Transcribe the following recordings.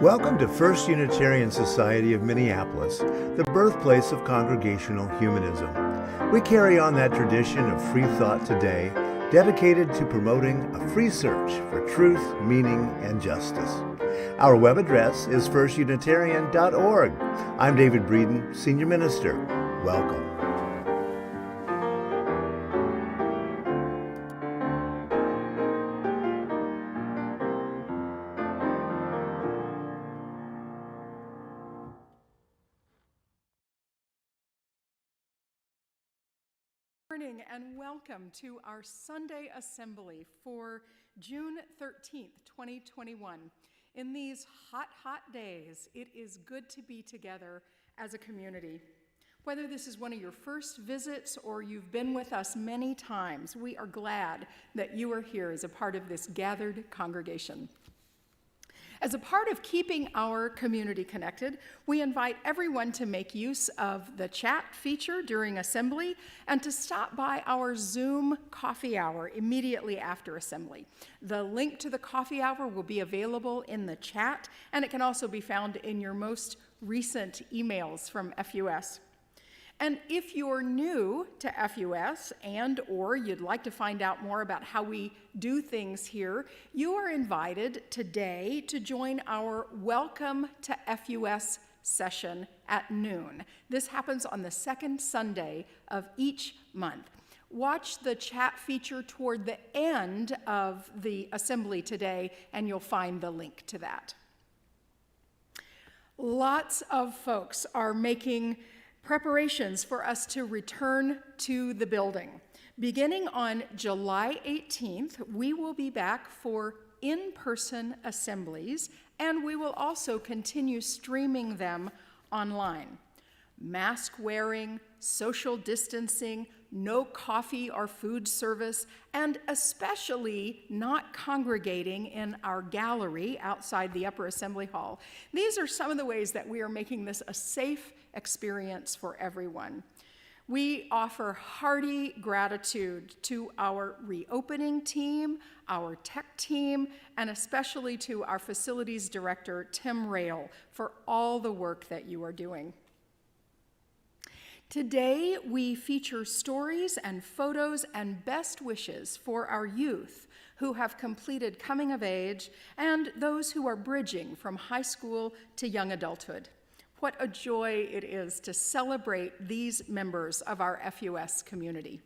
Welcome to First Unitarian Society of Minneapolis, the birthplace of congregational humanism. We carry on that tradition of free thought today, dedicated to promoting a free search for truth, meaning, and justice. Our web address is firstunitarian.org. I'm David Breeden, Senior Minister. Welcome. Morning and welcome to our Sunday Assembly for June 13th, 2021. In these hot days, it is good to be together as a community. Whether this is one of your first visits or you've been with us many times, we are glad that you are here as a part of this gathered congregation. As a part of keeping our community connected, we invite everyone to make use of the chat feature during assembly and to stop by our Zoom coffee hour immediately after assembly. The link to the coffee hour will be available in the chat, and it can also be found in your most recent emails from FUS. And if you're new to FUS or you'd like to find out more about how we do things here, you are invited today to join our Welcome to FUS session at noon. This happens on the second Sunday of each month. Watch the chat feature toward the end of the assembly today, and you'll find the link to that. Lots of folks are making preparations for us to return to the building. Beginning on July 18th, we will be back for in-person assemblies, and we will also continue streaming them online. Mask wearing, social distancing, no coffee or food service, and especially not congregating in our gallery outside the upper assembly hall. These are some of the ways that we are making this a safe experience for everyone. We offer hearty gratitude to our reopening team, our tech team, and especially to our facilities director, Tim Rail, for all the work that you are doing. Today, we feature stories and photos and best wishes for our youth who have completed coming of age and those who are bridging from high school to young adulthood. What a joy it is to celebrate these members of our FUS community.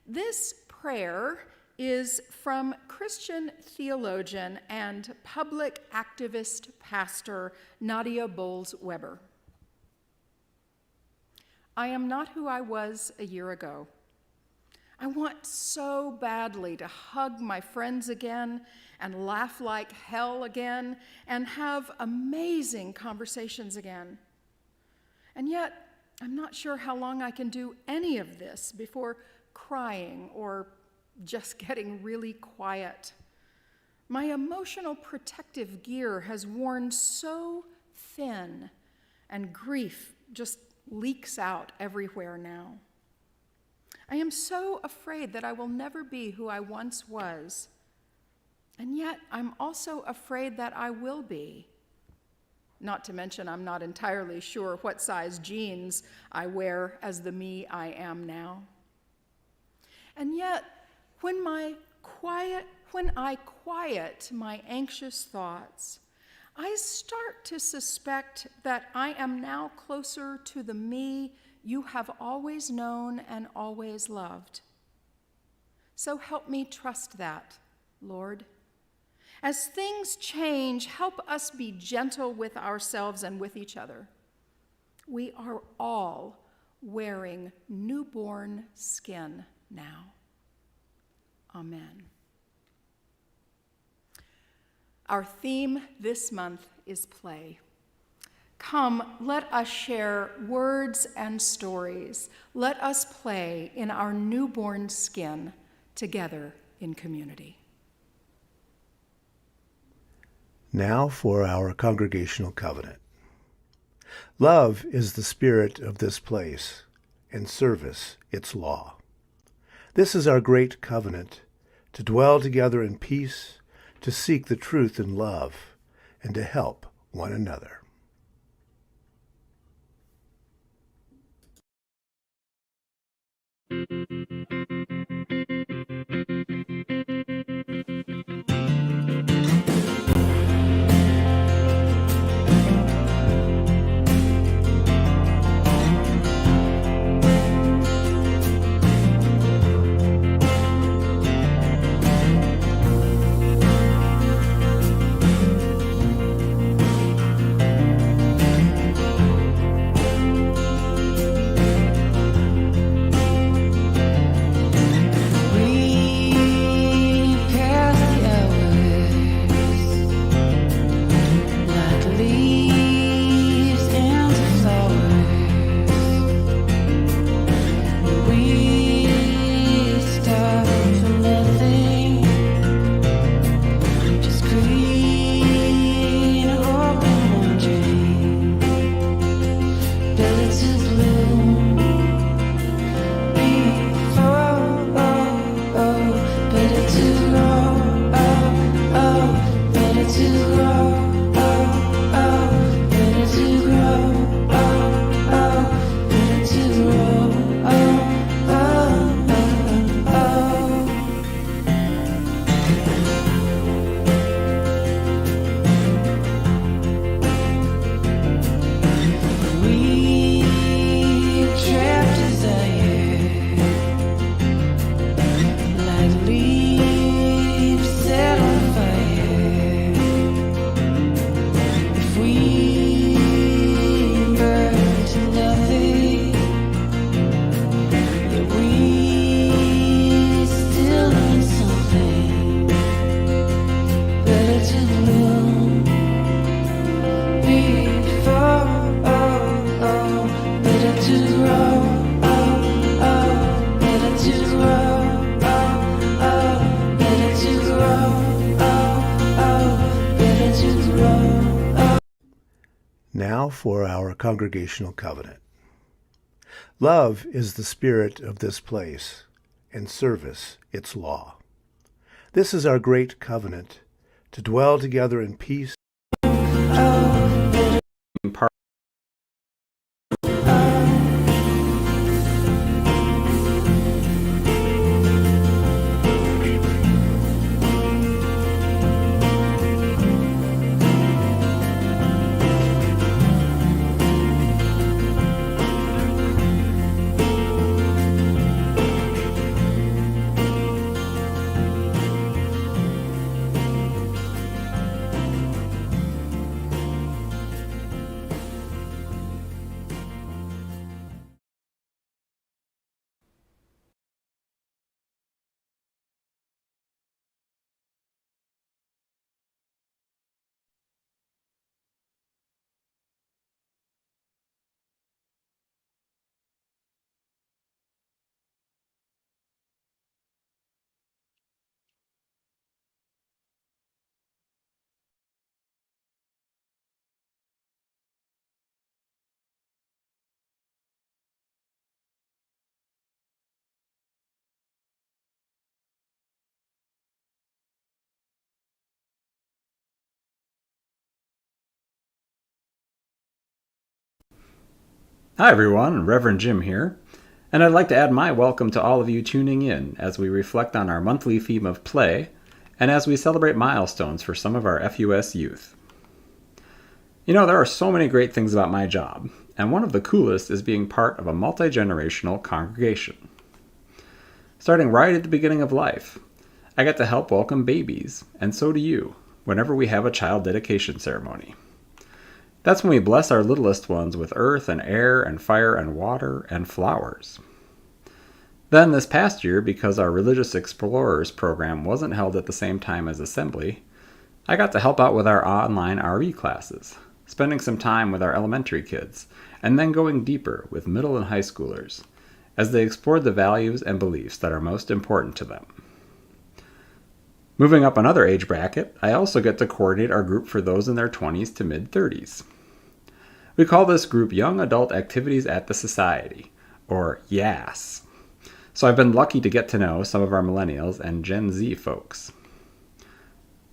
This prayer is from Christian theologian and public activist pastor Nadia Bolz-Weber. I am not who I was a year ago. I want so badly to hug my friends again and laugh like hell again and have amazing conversations again. And yet, I'm not sure how long I can do any of this before crying or just getting really quiet. My emotional protective gear has worn so thin, and grief just leaks out everywhere now. I am so afraid that I will never be who I once was, and yet I'm also afraid that I will be. Not to mention I'm not entirely sure what size jeans I wear as the me I am now. And yet, when I quiet my anxious thoughts, I start to suspect that I am now closer to the me you have always known and always loved. So help me trust that, Lord. As things change, help us be gentle with ourselves and with each other. We are all wearing newborn skin now. Amen. Our theme this month is play. Come, let us share words and stories. Let us play in our newborn skin together in community. Now for our congregational covenant. Love is the spirit of this place, and service its law. This is our great covenant, to dwell together in peace, to seek the truth in love and to help one another. Now for our congregational covenant. Love is the spirit of this place, and service its law. This is our great covenant, to dwell together in peace. Hi everyone, Reverend Jim here, and I'd like to add my welcome to all of you tuning in as we reflect on our monthly theme of play and as we celebrate milestones for some of our FUS youth. You know, there are so many great things about my job, and one of the coolest is being part of a multi-generational congregation. Starting right at the beginning of life, I get to help welcome babies, and so do you, whenever we have a child dedication ceremony. That's when we bless our littlest ones with earth and air and fire and water and flowers. Then this past year, because our Religious Explorers program wasn't held at the same time as Assembly, I got to help out with our online RE classes, spending some time with our elementary kids, and then going deeper with middle and high schoolers, as they explored the values and beliefs that are most important to them. Moving up another age bracket, I also get to coordinate our group for those in their 20s to mid-30s. We call this group Young Adult Activities at the Society, or YAS. So I've been lucky to get to know some of our millennials and Gen Z folks.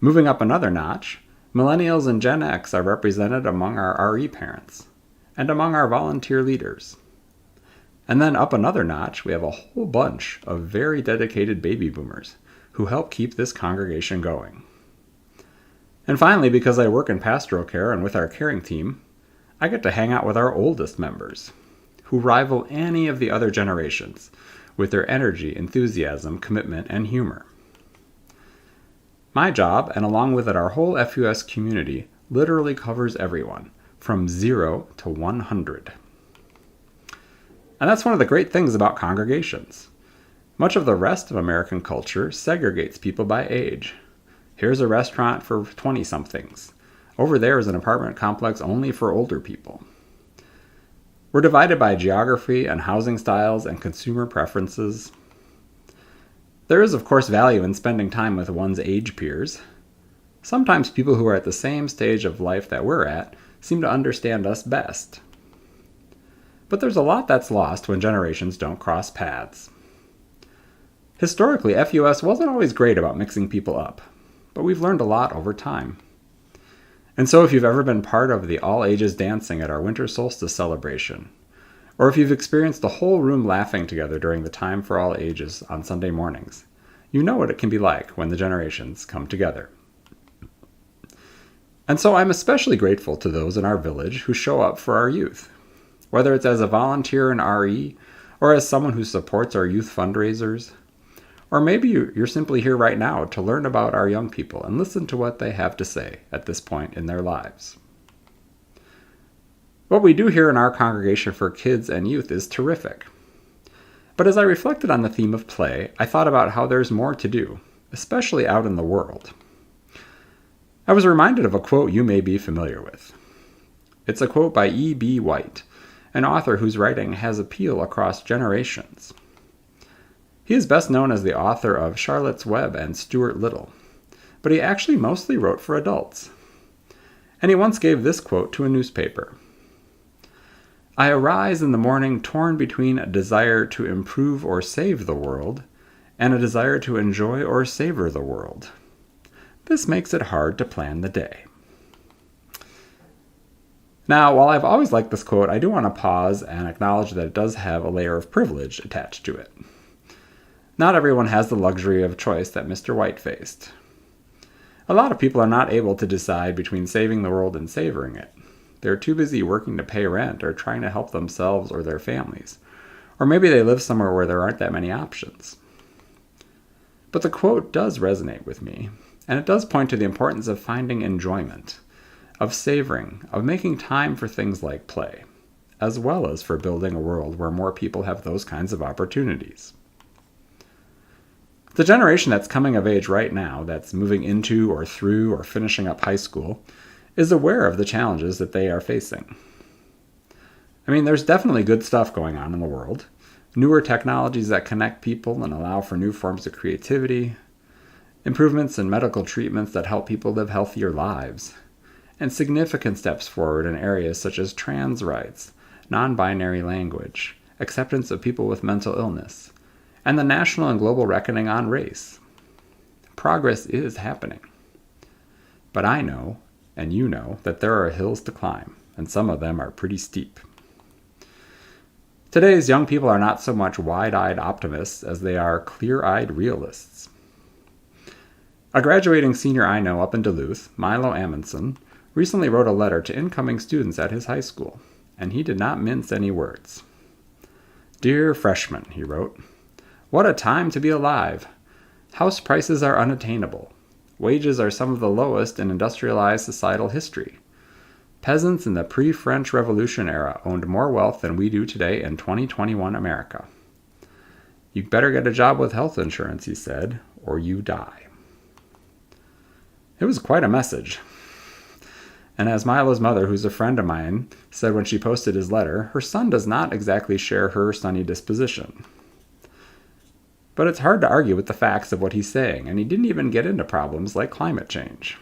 Moving up another notch, Millennials and Gen X are represented among our RE parents and among our volunteer leaders. And then up another notch, we have a whole bunch of very dedicated baby boomers who help keep this congregation going. And finally, because I work in pastoral care and with our caring team, I get to hang out with our oldest members, who rival any of the other generations with their energy, enthusiasm, commitment, and humor. My job, and along with it our whole FUS community, literally covers everyone, from 0 to 100. And that's one of the great things about congregations. Much of the rest of American culture segregates people by age. Here's a restaurant for 20-somethings. Over there is an apartment complex only for older people. We're divided by geography and housing styles and consumer preferences. There is, of course, value in spending time with one's age peers. Sometimes people who are at the same stage of life that we're at seem to understand us best. But there's a lot that's lost when generations don't cross paths. Historically, FUS wasn't always great about mixing people up, but we've learned a lot over time. And so if you've ever been part of the all-ages dancing at our winter solstice celebration, or if you've experienced the whole room laughing together during the Time for All Ages on Sunday mornings, you know what it can be like when the generations come together. And so I'm especially grateful to those in our village who show up for our youth, whether it's as a volunteer in RE, or as someone who supports our youth fundraisers, or maybe you're simply here right now to learn about our young people and listen to what they have to say at this point in their lives. What we do here in our congregation for kids and youth is terrific. But as I reflected on the theme of play, I thought about how there's more to do, especially out in the world. I was reminded of a quote you may be familiar with. It's a quote by E.B. White, an author whose writing has appeal across generations. He is best known as the author of Charlotte's Web and Stuart Little, but he actually mostly wrote for adults. And he once gave this quote to a newspaper. "I arise in the morning torn between a desire to improve or save the world and a desire to enjoy or savor the world. This makes it hard to plan the day." Now, while I've always liked this quote, I do want to pause and acknowledge that it does have a layer of privilege attached to it. Not everyone has the luxury of choice that Mr. White faced. A lot of people are not able to decide between saving the world and savoring it. They're too busy working to pay rent or trying to help themselves or their families. Or maybe they live somewhere where there aren't that many options. But the quote does resonate with me, and it does point to the importance of finding enjoyment, of savoring, of making time for things like play, as well as for building a world where more people have those kinds of opportunities. The generation that's coming of age right now, that's moving into or through or finishing up high school, is aware of the challenges that they are facing. I mean, there's definitely good stuff going on in the world. Newer technologies that connect people and allow for new forms of creativity, improvements in medical treatments that help people live healthier lives, and significant steps forward in areas such as trans rights, non-binary language, acceptance of people with mental illness, and the national and global reckoning on race. Progress is happening. But I know, and you know, that there are hills to climb, and some of them are pretty steep. Today's young people are not so much wide-eyed optimists as they are clear-eyed realists. A graduating senior I know up in Duluth, Milo Amundsen, recently wrote a letter to incoming students at his high school, and he did not mince any words. "Dear freshmen," he wrote, "what a time to be alive! House prices are unattainable. Wages are some of the lowest in industrialized societal history. Peasants in the pre-French Revolution era owned more wealth than we do today in 2021 America. You'd better get a job with health insurance," he said, "or you die." It was quite a message. And as Milo's mother, who's a friend of mine, said when she posted his letter, her son does not exactly share her sunny disposition. But it's hard to argue with the facts of what he's saying, and he didn't even get into problems like climate change.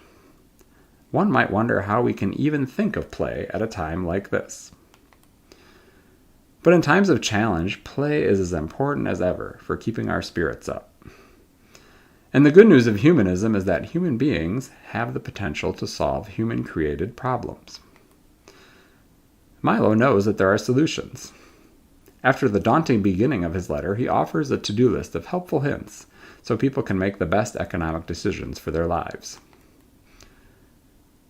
One might wonder how we can even think of play at a time like this. But in times of challenge, play is as important as ever for keeping our spirits up. And the good news of humanism is that human beings have the potential to solve human-created problems. Milo knows that there are solutions. After the daunting beginning of his letter, he offers a to-do list of helpful hints so people can make the best economic decisions for their lives.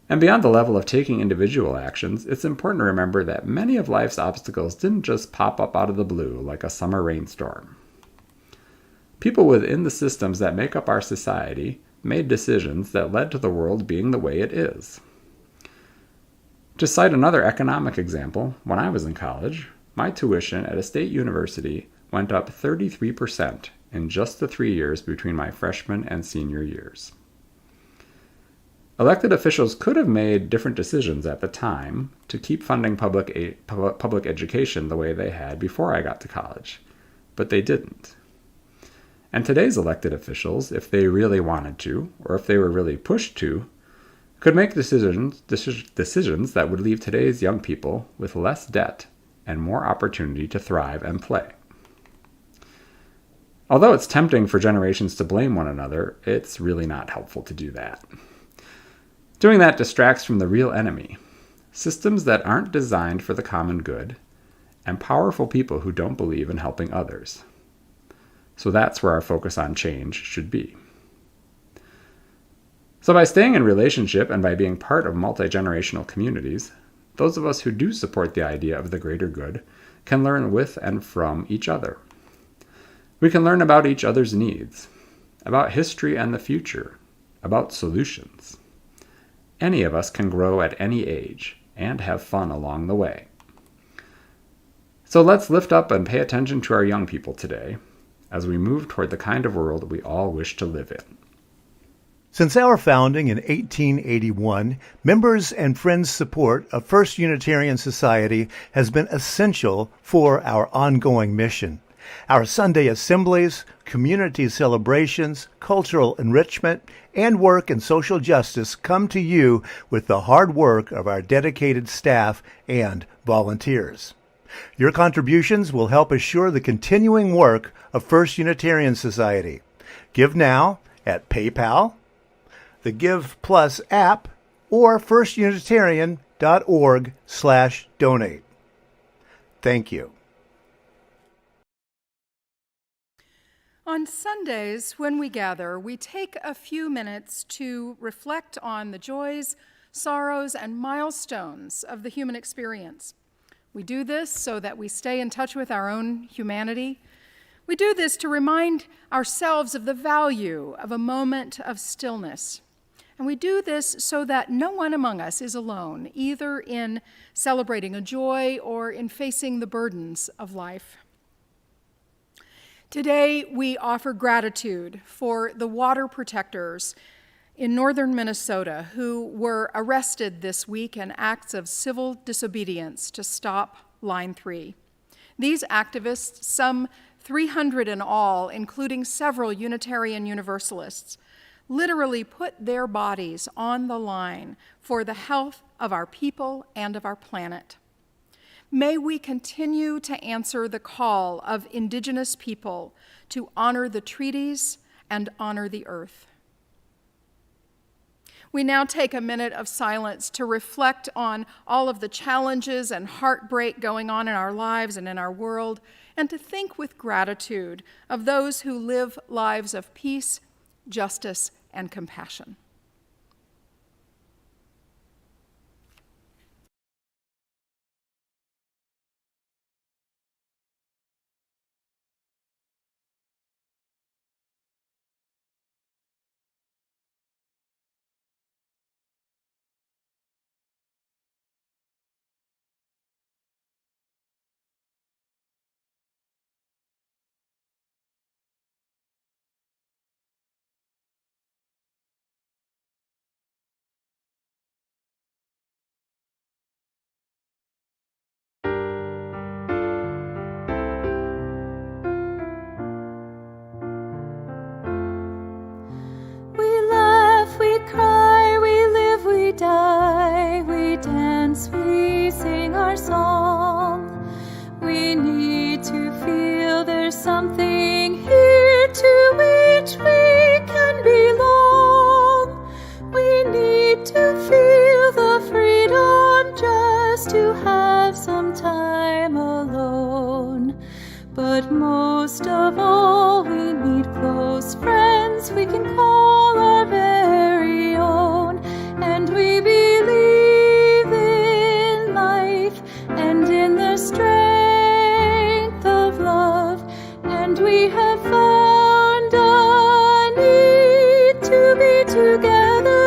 And beyond the level of taking individual actions, it's important to remember that many of life's obstacles didn't just pop up out of the blue like a summer rainstorm. People within the systems that make up our society made decisions that led to the world being the way it is. To cite another economic example, when I was in college, my tuition at a state university went up 33% in just the 3 years between my freshman and senior years. Elected officials could have made different decisions at the time to keep funding public education the way they had before I got to college, but they didn't. And today's elected officials, if they really wanted to, or if they were really pushed to, could make decisions that would leave today's young people with less debt and more opportunity to thrive and play. Although it's tempting for generations to blame one another, it's really not helpful to do that. Doing that distracts from the real enemy, systems that aren't designed for the common good, and powerful people who don't believe in helping others. So that's where our focus on change should be. So by staying in relationship and by being part of multi-generational communities, those of us who do support the idea of the greater good can learn with and from each other. We can learn about each other's needs, about history and the future, about solutions. Any of us can grow at any age and have fun along the way. So let's lift up and pay attention to our young people today as we move toward the kind of world we all wish to live in. Since our founding in 1881, members' and friends' support of First Unitarian Society has been essential for our ongoing mission. Our Sunday assemblies, community celebrations, cultural enrichment, and work in social justice come to you with the hard work of our dedicated staff and volunteers. Your contributions will help assure the continuing work of First Unitarian Society. Give now at PayPal, the Give Plus app, or firstunitarian.org/donate. Thank you. On Sundays, when we gather, we take a few minutes to reflect on the joys, sorrows, and milestones of the human experience. We do this so that we stay in touch with our own humanity. We do this to remind ourselves of the value of a moment of stillness. And we do this so that no one among us is alone, either in celebrating a joy or in facing the burdens of life. Today, we offer gratitude for the water protectors in northern Minnesota who were arrested this week in acts of civil disobedience to stop Line 3. These activists, some 300 in all, including several Unitarian Universalists, literally put their bodies on the line for the health of our people and of our planet. May we continue to answer the call of Indigenous people to honor the treaties and honor the earth. We now take a minute of silence to reflect on all of the challenges and heartbreak going on in our lives and in our world, and to think with gratitude of those who live lives of peace, justice, and compassion. hearts we can call our very own, and we believe in life and in the strength of love, and we have found a need to be together.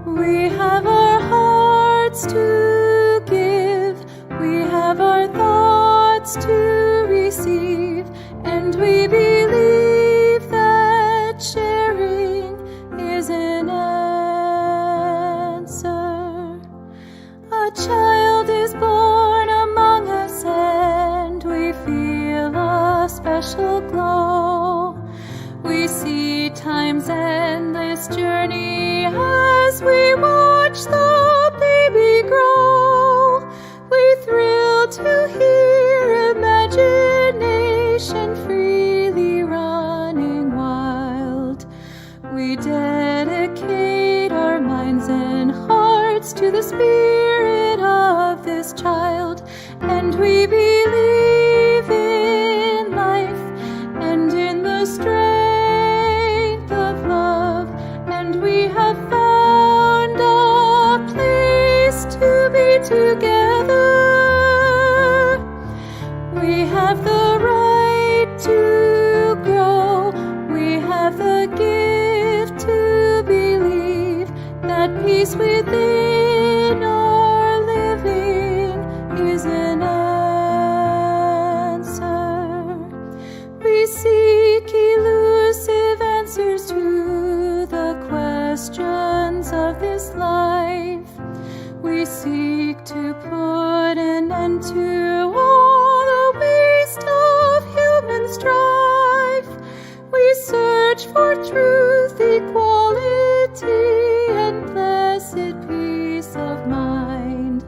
We have our hearts to give, we have our thoughts to receive, and we believe that sharing is an answer. A child is born among us, and we feel a special glow. We see time's endless journey as we watch the baby grow. We thrill to hear imagination freely running wild. We dedicate our minds and hearts to the spirit of this child, and we believe in life and in the strength of love, and we have found a place to be together. We have the right to grow, we have the gift to believe that peace within our living is an answer. We seek elusive answers to the questions of this life. We seek to put an end to all the waste of human strife. We search for truth, equality, and blessed peace of mind.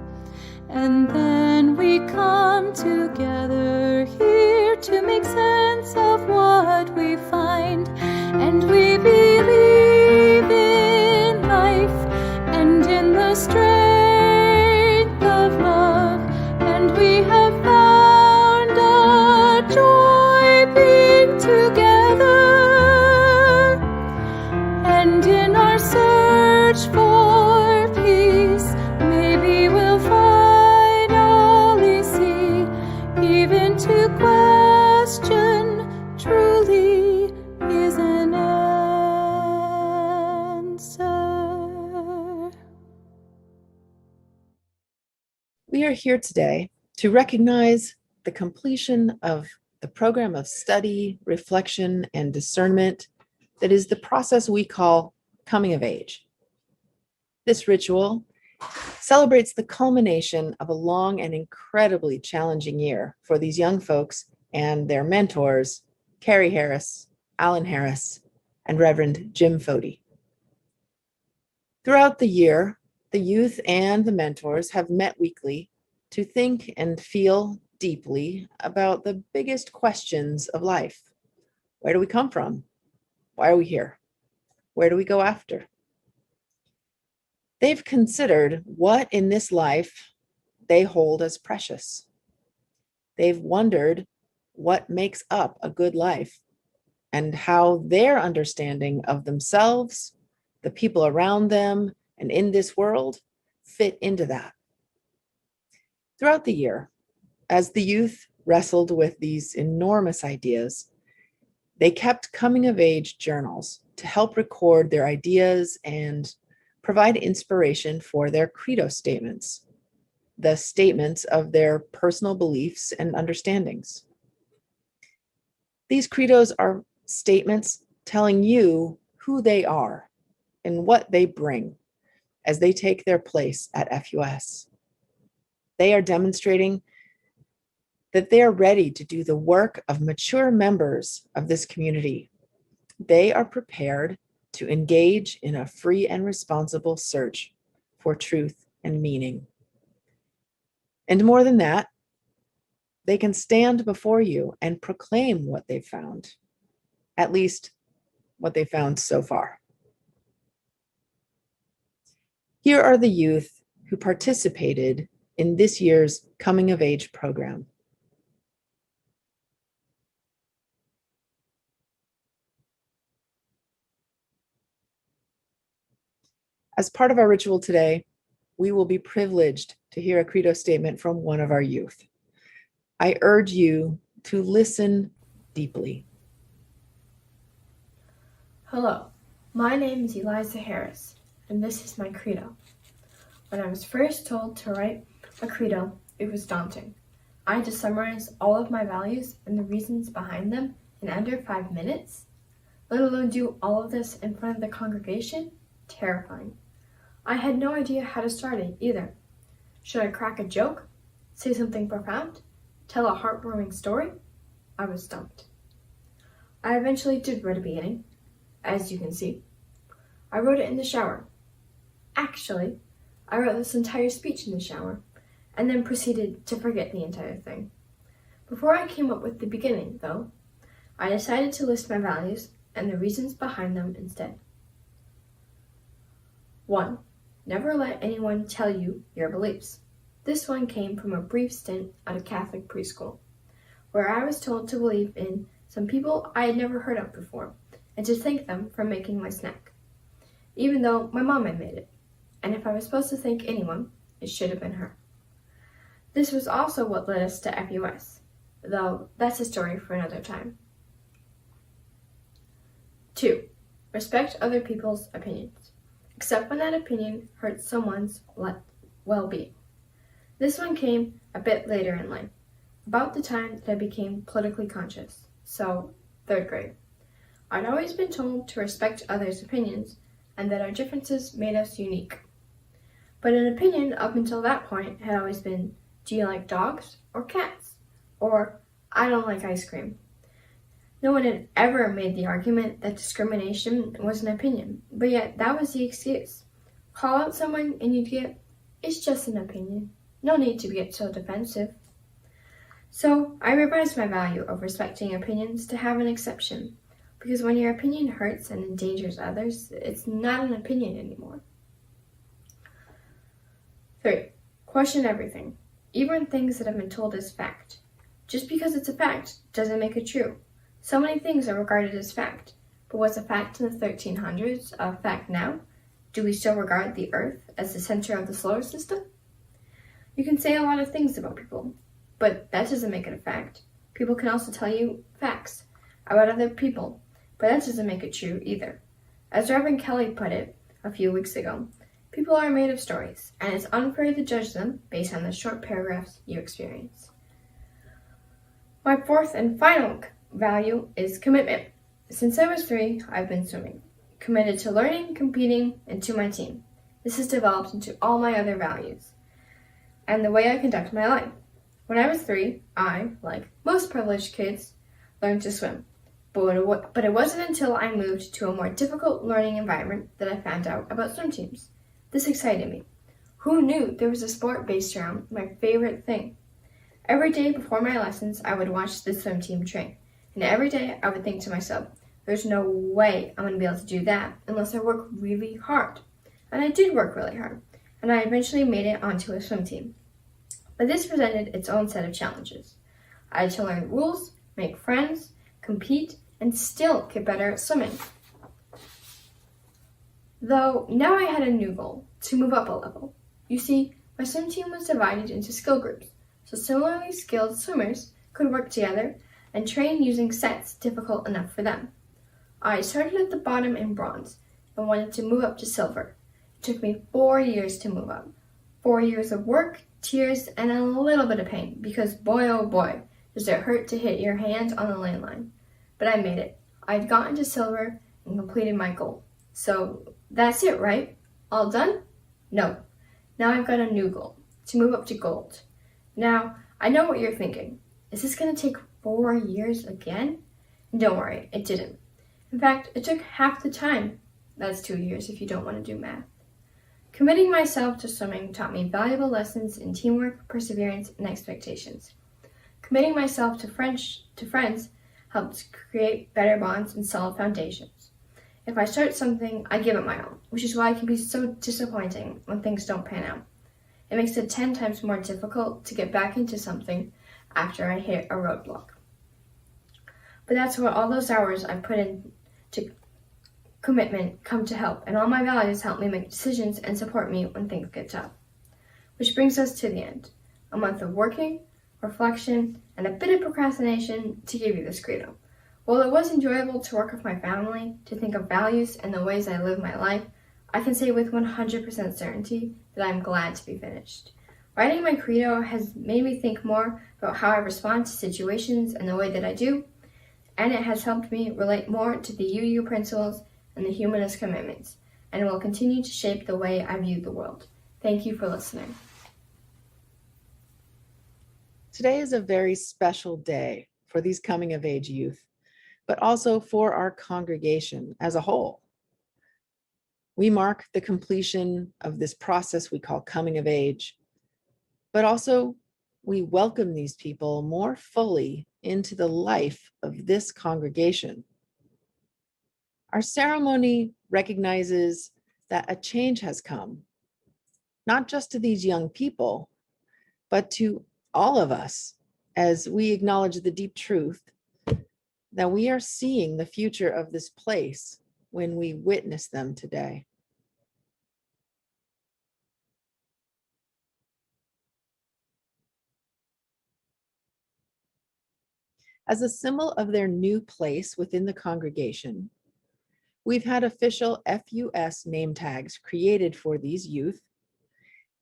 And then we come together here to make sense of what we find. And we believe in life and in the strength of love. And we have found a joy being together. And in our search for peace, maybe we'll finally see, even to question truly is an answer. We are here today to recognize the completion of the program of study, reflection, and discernment that is the process we call coming of age. This ritual celebrates the culmination of a long and incredibly challenging year for these young folks and their mentors, Carrie Harris, Alan Harris, and Reverend Jim Foti. Throughout the year, the youth and the mentors have met weekly to think and feel deeply about the biggest questions of life. Where do we come from? Why are we here? Where do we go after? They've considered what in this life they hold as precious. They've wondered what makes up a good life and how their understanding of themselves, the people around them, and in this world fit into that. Throughout the year, as the youth wrestled with these enormous ideas, they kept coming of age journals to help record their ideas and provide inspiration for their credo statements, the statements of their personal beliefs and understandings. These credos are statements telling you who they are and what they bring as they take their place at FUS. They are demonstrating that they are ready to do the work of mature members of this community. They are prepared to engage in a free and responsible search for truth and meaning. And more than that, they can stand before you and proclaim what they've found, at least what they found so far. Here are the youth who participated in this year's Coming of Age program. As part of our ritual today, we will be privileged to hear a credo statement from one of our youth. I urge you to listen deeply. Hello, my name is Eliza Harris, and this is my credo. When I was first told to write a credo, it was daunting. I had to summarize all of my values and the reasons behind them in under 5 minutes, let alone do all of this in front of the congregation. Terrifying. I had no idea how to start it either. Should I crack a joke? Say something profound? Tell a heartwarming story? I was stumped. I eventually did write a beginning, as you can see. I wrote it in the shower. Actually, I wrote this entire speech in the shower, and then proceeded to forget the entire thing. Before I came up with the beginning, though, I decided to list my values and the reasons behind them instead. 1. Never let anyone tell you your beliefs. This one came from a brief stint at a Catholic preschool, where I was told to believe in some people I had never heard of before, and to thank them for making my snack, even though my mom had made it, and if I was supposed to thank anyone, it should have been her. This was also what led us to FUS, though that's a story for another time. 2. Respect other people's opinions, except when that opinion hurts someone's well-being. This one came a bit later in life, about the time that I became politically conscious, so 3rd grade. I'd always been told to respect others' opinions and that our differences made us unique. But an opinion up until that point had always been, do you like dogs or cats? Or, I don't like ice cream. No one had ever made the argument that discrimination was an opinion, but yet that was the excuse. Call out someone and you'd get, it's just an opinion. No need to get so defensive. So I revised my value of respecting opinions to have an exception, because when your opinion hurts and endangers others, it's not an opinion anymore. 3. Question everything, even things that have been told as fact. Just because it's a fact doesn't make it true. So many things are regarded as fact, but was a fact in the 1300s a fact now? Do we still regard the Earth as the center of the solar system? You can say a lot of things about people, but that doesn't make it a fact. People can also tell you facts about other people, but that doesn't make it true either. As Reverend Kelly put it a few weeks ago, people are made of stories, and it's unfair to judge them based on the short paragraphs you experience. My 4th and final value is commitment. Since I was 3, I've been swimming, committed to learning, competing, and to my team. This has developed into all my other values and the way I conduct my life. When I was 3, I, like most privileged kids, learned to swim. But it wasn't until I moved to a more difficult learning environment that I found out about swim teams. This excited me. Who knew there was a sport based around my favorite thing? Every day before my lessons, I would watch the swim team train. And every day I would think to myself, there's no way I'm going to be able to do that unless I work really hard. And I did work really hard, and I eventually made it onto a swim team. But this presented its own set of challenges. I had to learn rules, make friends, compete, and still get better at swimming. Though now I had a new goal, to move up a level. You see, my swim team was divided into skill groups, so similarly skilled swimmers could work together and train using sets difficult enough for them. I started at the bottom in bronze and wanted to move up to silver. It took me 4 years to move up. 4 years of work, tears, and a little bit of pain, because boy oh boy, does it hurt to hit your hand on the landline. But I made it. I'd gotten to silver and completed my goal. So that's it, right? All done? No. Now I've got a new goal, to move up to gold. Now, I know what you're thinking. Is this going to take 4 years again? Don't worry, it didn't. In fact, it took half the time. That's 2 years if you don't want to do math. Committing myself to swimming taught me valuable lessons in teamwork, perseverance, and expectations. Committing myself to friends helped create better bonds and solid foundations. If I start something, I give it my all, which is why it can be so disappointing when things don't pan out. It makes it 10 times more difficult to get back into something after I hit a roadblock. But that's what all those hours I put in to commitment come to help, and all my values help me make decisions and support me when things get tough. Which brings us to the end, a month of working, reflection, and a bit of procrastination to give you this credo. While it was enjoyable to work with my family, to think of values and the ways I live my life, I can say with 100% certainty that I'm glad to be finished. Writing my credo has made me think more about how I respond to situations and the way that I do, and it has helped me relate more to the UU principles and the humanist commitments, and will continue to shape the way I view the world. Thank you for listening. Today is a very special day for these coming-of-age youth, but also for our congregation as a whole. We mark the completion of this process we call coming of age, but also we welcome these people more fully into the life of this congregation. Our ceremony recognizes that a change has come, not just to these young people, but to all of us, as we acknowledge the deep truth that we are seeing the future of this place when we witness them today. As a symbol of their new place within the congregation, we've had official FUS name tags created for these youth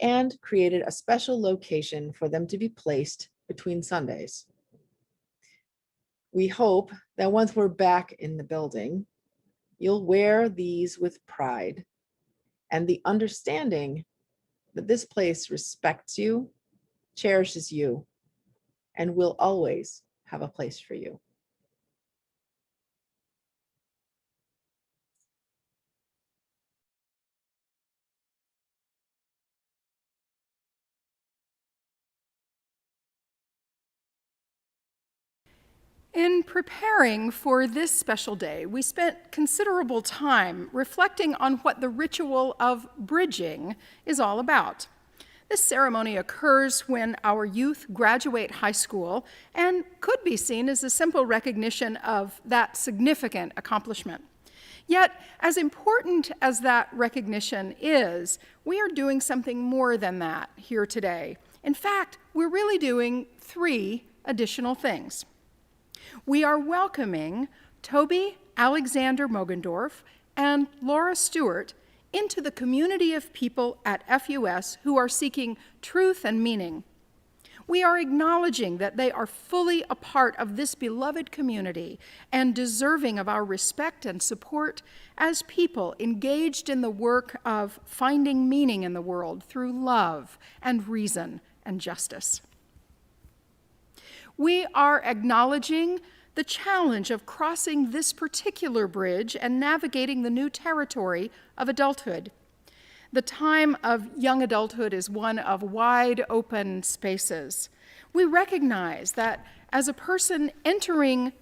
and created a special location for them to be placed between Sundays. We hope that once we're back in the building, you'll wear these with pride and the understanding that this place respects you, cherishes you, and will always have a place for you. In preparing for this special day, we spent considerable time reflecting on what the ritual of bridging is all about. This ceremony occurs when our youth graduate high school and could be seen as a simple recognition of that significant accomplishment. Yet, as important as that recognition is, we are doing something more than that here today. In fact, we're really doing 3 additional things. We are welcoming Toby Alexander Mogendorf and Laura Stewart into the community of people at FUS who are seeking truth and meaning. We are acknowledging that they are fully a part of this beloved community and deserving of our respect and support as people engaged in the work of finding meaning in the world through love and reason and justice. We are acknowledging the challenge of crossing this particular bridge and navigating the new territory of adulthood. The time of young adulthood is one of wide open spaces. We recognize that a person entering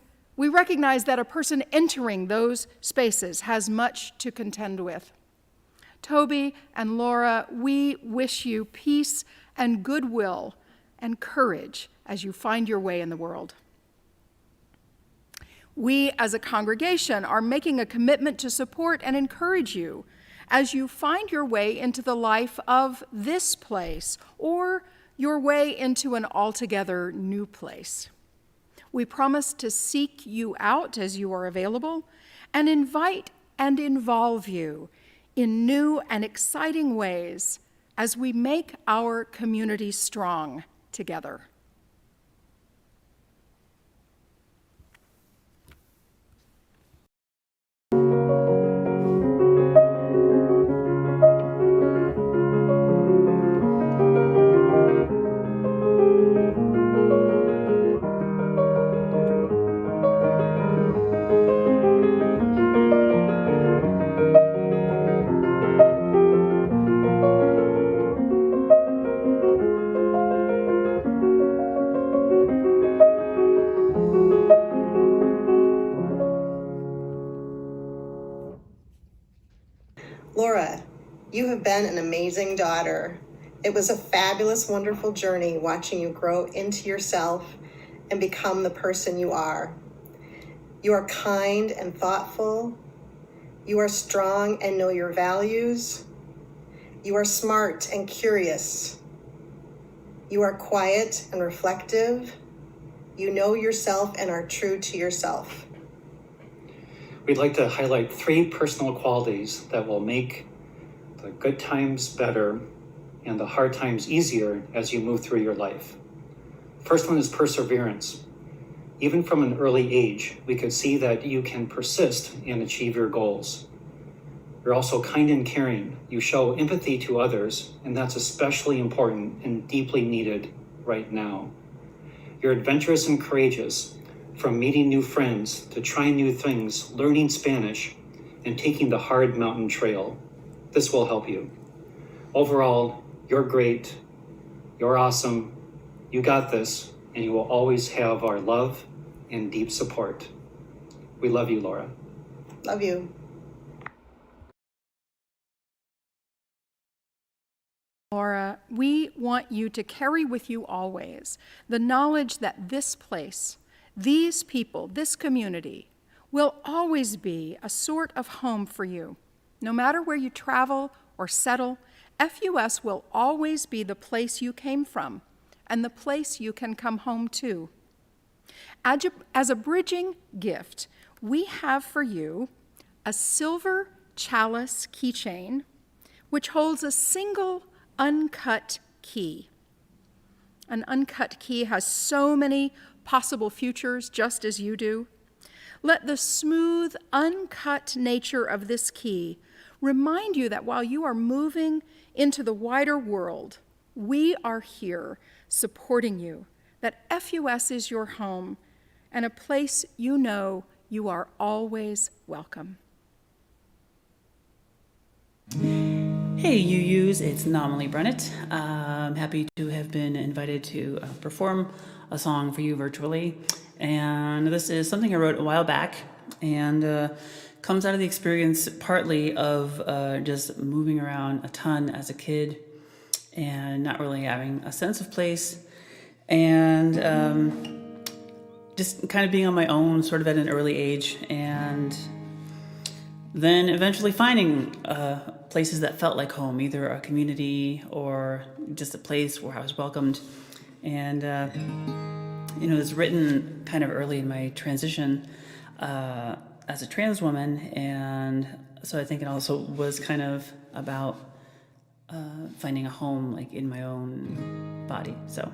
those spaces has much to contend with. Toby and Laura, we wish you peace and goodwill and courage as you find your way in the world. We as a congregation are making a commitment to support and encourage you as you find your way into the life of this place or your way into an altogether new place. We promise to seek you out as you are available and invite and involve you in new and exciting ways as we make our community strong together. Laura, you have been an amazing daughter. It was a fabulous, wonderful journey watching you grow into yourself and become the person you are. You are kind and thoughtful. You are strong and know your values. You are smart and curious. You are quiet and reflective. You know yourself and are true to yourself. We'd like to highlight 3 personal qualities that will make the good times better and the hard times easier as you move through your life. First one is perseverance. Even from an early age, we could see that you can persist and achieve your goals. You're also kind and caring. You show empathy to others, and that's especially important and deeply needed right now. You're adventurous and courageous, from meeting new friends to trying new things, learning Spanish, and taking the hard mountain trail. This will help you. Overall, you're great, you're awesome, you got this, and you will always have our love and deep support. We love you, Laura. Love you. Laura, we want you to carry with you always the knowledge that this place, these people, this community will always be a sort of home for you. No matter where you travel or settle, FUS will always be the place you came from and the place you can come home to. As a bridging gift, we have for you a silver chalice keychain, which holds a single uncut key. An uncut key has so many possible futures, just as you do. Let the smooth, uncut nature of this key remind you that while you are moving into the wider world, we are here supporting you, that FUS is your home and a place you know you are always welcome. Hey UUs, it's Namoli Brennett. I'm happy to have been invited to perform a song for you virtually. And this is something I wrote a while back and comes out of the experience partly of just moving around a ton as a kid and not really having a sense of place and just kind of being on my own sort of at an early age, and then eventually finding places that felt like home, either a community or just a place where I was welcomed. And it was written kind of early in my transition as a trans woman, and so I think it also was kind of about finding a home like in my own body. So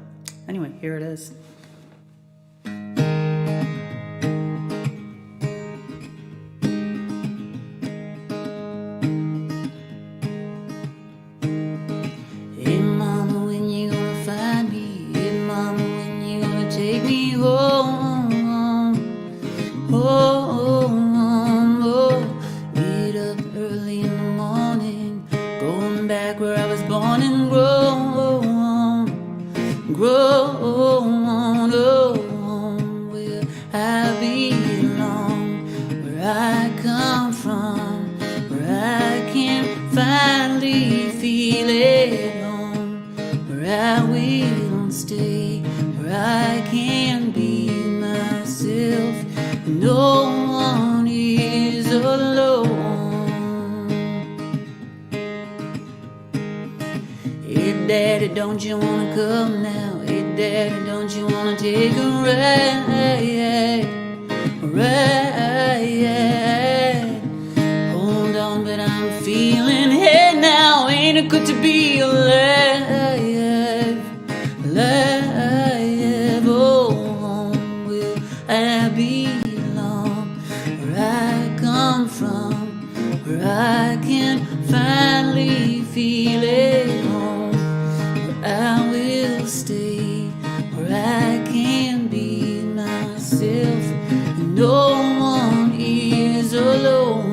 anyway, here it is. Don't you wanna come now? Hey daddy, don't you wanna take a ride? Ride. Hold on, but I'm feeling, hey now, ain't it good to be alive? Alive. Oh, will I belong where I come from, where I can finally feel it home? I will stay where I can be myself, and no one is alone.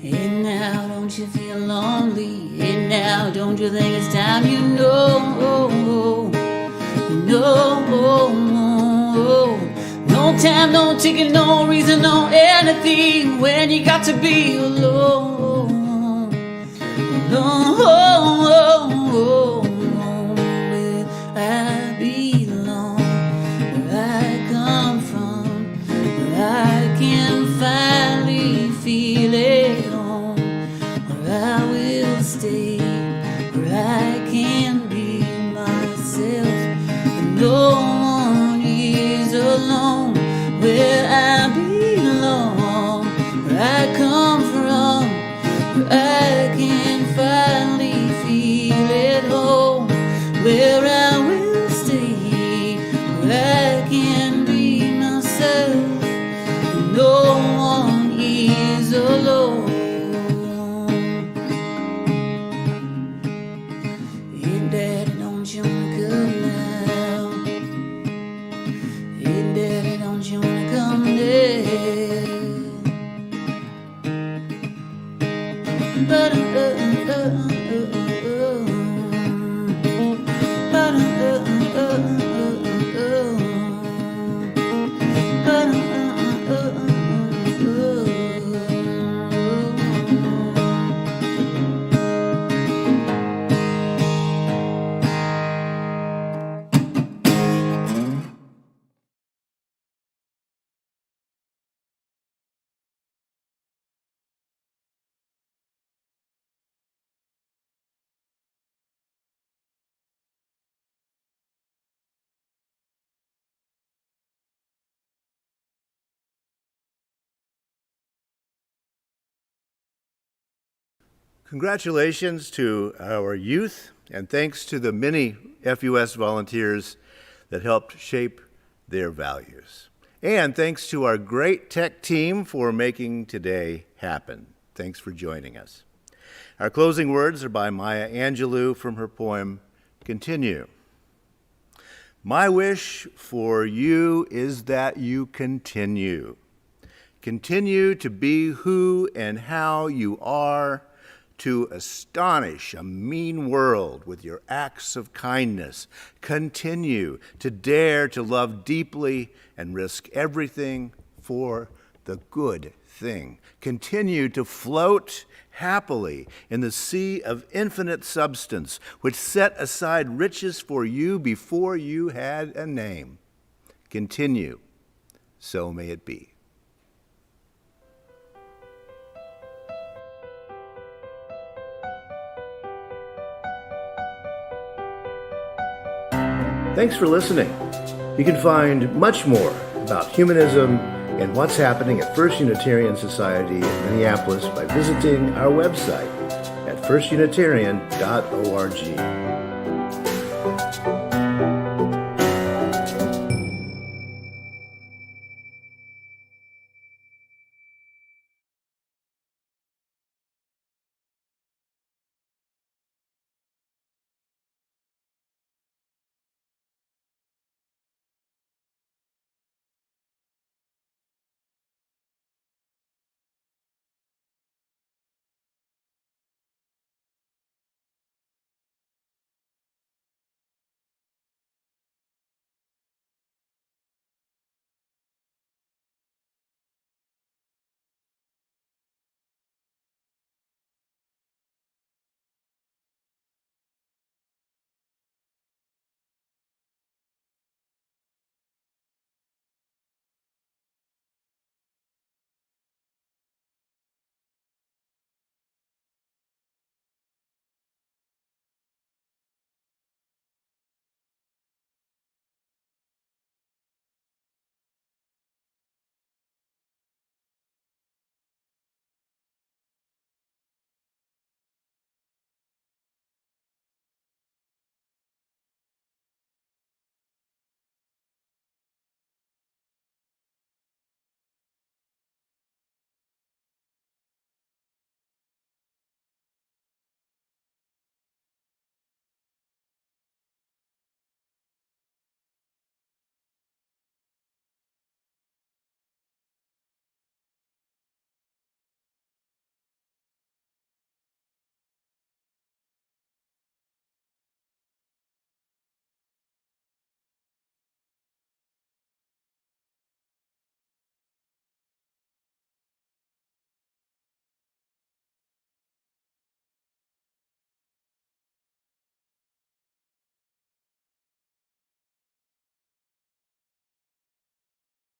And now, don't you feel lonely? And now, don't you think it's time you know? time, no ticket, no reason, no anything. When you got to be alone, alone, where I belong, where I come from, where I can finally feel at home, where I will stay, where I can be myself, and no one is alone, where I belong, where I come from, where I can finally feel at home, where I will stay, where I can be myself, and no one is alone. Hey, Daddy, don't you wanna come now? Hey, Daddy, don't you wanna come there? But Congratulations to our youth, and thanks to the many FUS volunteers that helped shape their values. And thanks to our great tech team for making today happen. Thanks for joining us. Our closing words are by Maya Angelou from her poem, Continue. My wish for you is that you continue. Continue to be who and how you are, to astonish a mean world with your acts of kindness. Continue to dare to love deeply and risk everything for the good thing. Continue to float happily in the sea of infinite substance, which set aside riches for you before you had a name. Continue, so may it be. Thanks for listening. You can find much more about humanism and what's happening at First Unitarian Society in Minneapolis by visiting our website at firstunitarian.org.